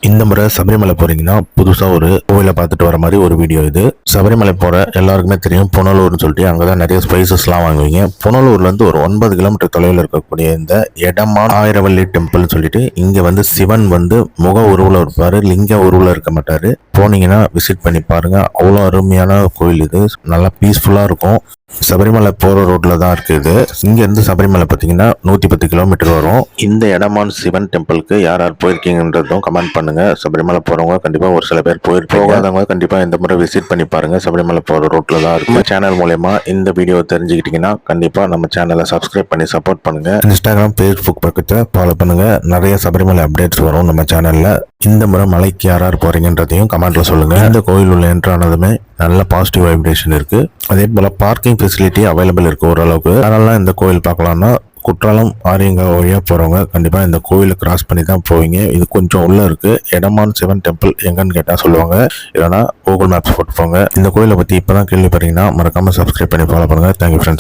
இந்த முறை சபரிமலை போறீங்கன்னா புதுசா ஒரு கோவிலை பார்த்துட்டு வர மாதிரி ஒரு வீடியோ இது. சபரிமலை போற எல்லாருக்குமே தெரியும் புனலூர்னு சொல்லிட்டு அங்கதான் நிறைய ஸ்பைசஸ்லாம் வாங்குவீங்க. புனலூர்ல இருந்து ஒரு 9 கிலோமீட்டர் தொலைவில் இருக்கக்கூடிய இந்த எடமான் ஆயிரவள்ளி டெம்பிள் சொல்லிட்டு இங்க வந்து சிவன் வந்து முக உருவில் இருப்பாரு, லிங்க உருவில் இருக்க மாட்டாரு. போனீங்கன்னா விசிட் பண்ணி பாருங்க. அவ்வளோ அருமையான கோவில் இது. நல்லா பீஸ்ஃபுல்லா இருக்கும். சபரிமலை போற ரோட்ல தான் இருக்குது. இங்க இருந்து சபரிமலை பார்த்தீங்கன்னா 110 கிலோமீட்டர் வரும். இந்த எடமான் சிவன் டெம்பிளுக்கு யார் யார் போயிருக்கீங்கன்றதும் கமெண்ட் பண்ணுங்க. சபரிமலை போறவங்க கண்டிப்பா ஒரு சில பேர் போகாதவங்க கண்டிப்பா இந்த முறை விசிட் பண்ணி பாருங்க. சபரிமலை போற ரோட்ல தான் இருக்கு. சேனல் மூலமா இந்த வீடியோ தெரிஞ்சுக்கிட்டீங்கன்னா கண்டிப்பா நம்ம சேனலை சப்ஸ்கிரைப் பண்ணி சப்போர்ட் பண்ணுங்க. இன்ஸ்டாகிராம், ஃபேஸ்புக் பக்கத்தை ஃபாலோ பண்ணுங்க. நிறைய சபரிமலை அப்டேட்ஸ் வரும் நம்ம சேனல்ல. இந்த முறை மலைக்கு யார் யார் போறீங்கன்றதையும் கமெண்ட்ல சொல்லுங்க. இந்த கோயில் உள்ள என்ட்ரானதுமே நல்ல பாசிட்டிவ் வைப்ரேஷன் இருக்கு. அதே போல பார்க்கிங் ஃபெசிலிட்டி அவைலபிள் இருக்கு ஓரளவுக்கு. அதனால இந்த கோயில் பார்க்கலாம்னா குற்றாலம் ஆரியங்க வழியா போறவங்க கண்டிப்பா இந்த கோயிலை கிராஸ் பண்ணி தான் போவீங்க. இது கொஞ்சம் உள்ள இருக்கு. எடமான் சிவன் டெம்பிள் எங்கன்னு கேட்டா சொல்லுவாங்க, இல்லைன்னா கூகுள் மேப்ஸ் போட்டு போங்க. இந்த கோயிலை பத்தி இப்பதான் கேள்விப்படுறீங்கன்னா மறக்காம சப்ஸ்கிரைப் பண்ணி ஃபாலோ பண்ணுங்க. Thank you friends.